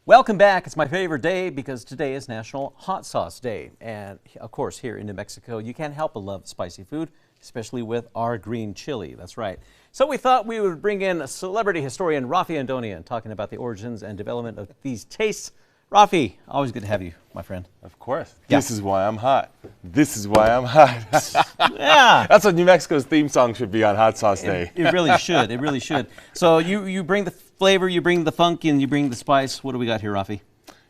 Welcome back. It's my favorite day because today is National Hot Sauce Day. And of course, here in New Mexico, you can't help but love spicy food, especially with our green chili. That's right. So we thought we would bring in celebrity historian Raffi Andonian talking about the origins and development of these tastes. Raffi, always good to have you, my friend. Of course. Yeah. This is why I'm hot. This is why I'm hot. Yeah. That's what New Mexico's theme song should be on Hot Sauce Day. It really should. It really should. So you bring the flavor, you bring the funk, and you bring the spice. What do we got here, Raffi?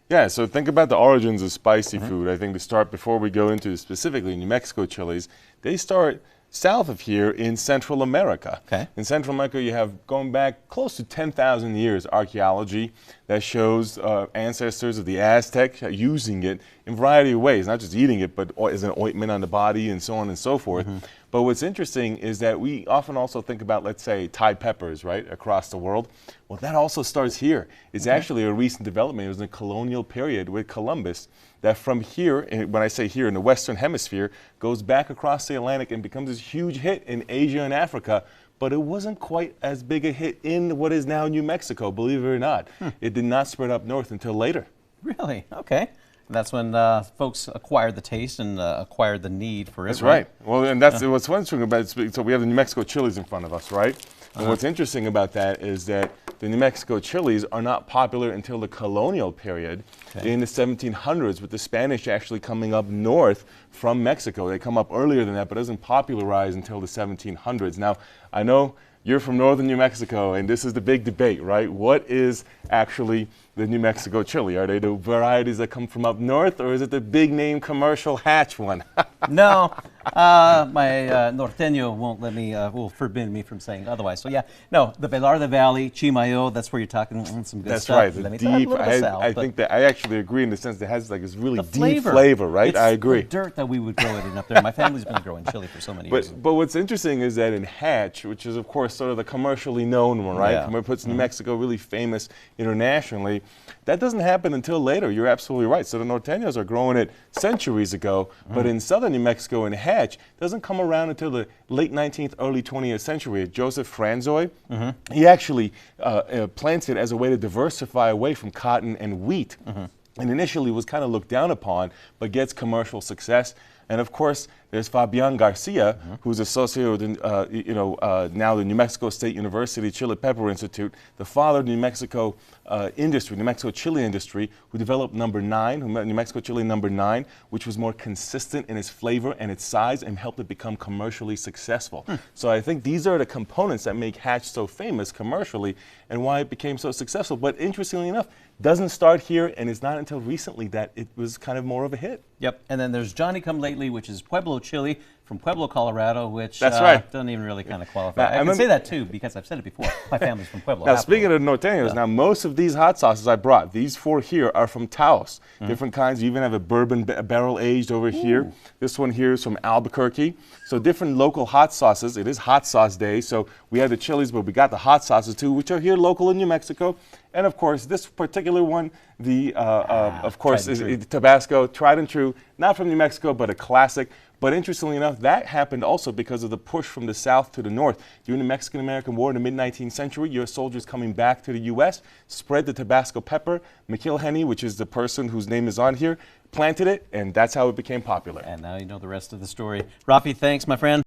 Yeah, so think about the origins of spicy food. I think to start, before we go into specifically New Mexico chilies, they start south of here in Central America. Okay. In Central America, you have going back close to 10,000 years archaeology that shows ancestors of the Aztecs using it in a variety of ways, not just eating it, but as an ointment on the body and so on and so forth. But what's interesting is that we often also think about, let's say, Thai peppers, right, across the world. Well, that also starts here. It's actually a recent development. It was in the colonial period with Columbus that from here, and when I say here in the Western Hemisphere, goes back across the Atlantic and becomes this huge hit in Asia and Africa. But it wasn't quite as big a hit in what is now New Mexico, believe it or not. It did not spread up north until later. Really? Okay. And that's when folks acquired the taste and acquired the need for it. That's right. Well, and that's what's interesting about it. So we have the New Mexico chilies in front of us, right? And what's interesting about that is that the New Mexico chilies are not popular until the colonial period in the 1700s, with the Spanish actually coming up north from Mexico. They come up earlier than that, but it doesn't popularize until the 1700s. Now, I know you're from northern New Mexico, and this is the big debate, right? What is actually the New Mexico chili? Are they the varieties that come from up north, or is it the big name commercial Hatch one? No, my norteño won't let me, will forbid me from saying otherwise. So yeah, no, the Velarde Valley, Chimayo, that's where you're talking some good That's stuff. right. The Let me deep. I think that I actually agree in the sense that it has like this really deep flavor. flavor, right? It's I agree. the dirt that we would grow it in up there. My family's been growing chili for so many years. But what's interesting is that in Hatch, which is of course sort of the commercially known one, right? Yeah. It puts New Mexico really famous internationally. That doesn't happen until later. You're absolutely right. So the norteños are growing it centuries ago, but in southern New Mexico in Hatch doesn't come around until the late 19th, early 20th century. Joseph Franzoy, he actually plants it as a way to diversify away from cotton and wheat. And initially was kind of looked down upon, but gets commercial success. And of course, there's Fabian Garcia, who's associated with, now the New Mexico State University Chili Pepper Institute, the father of the New Mexico industry, New Mexico chili industry, who developed number 9, New Mexico chili number 9, which was more consistent in its flavor and its size and helped it become commercially successful. So I think these are the components that make Hatch so famous commercially and why it became so successful. But interestingly enough, doesn't start here, and it's not until recently that it was kind of more of a hit. Yep, and then there's Johnny Come Lately, which is Pueblo chili from Pueblo, Colorado, which That's right. doesn't even really kind of qualify. Now, I can say that too because I've said it before. My family's from Pueblo. Now, speaking of norteños, now most of these hot sauces I brought, these 4 here are from Taos. Different kinds. You even have a bourbon barrel aged over here. This one here is from Albuquerque. So different local hot sauces. It is Hot Sauce Day, so we have the chilies, but we got the hot sauces too, which are here local in New Mexico. And of course, this particular one, of course, is Tabasco, tried and true, not from New Mexico, but a classic. But interestingly enough, that happened also because of the push from the south to the north. During the Mexican-American War in the mid-19th century, U.S. soldiers coming back to the U.S. spread the Tabasco pepper. McIlhenny, which is the person whose name is on here, planted it, and that's how it became popular. And now you know the rest of the story. Raffi, thanks, my friend.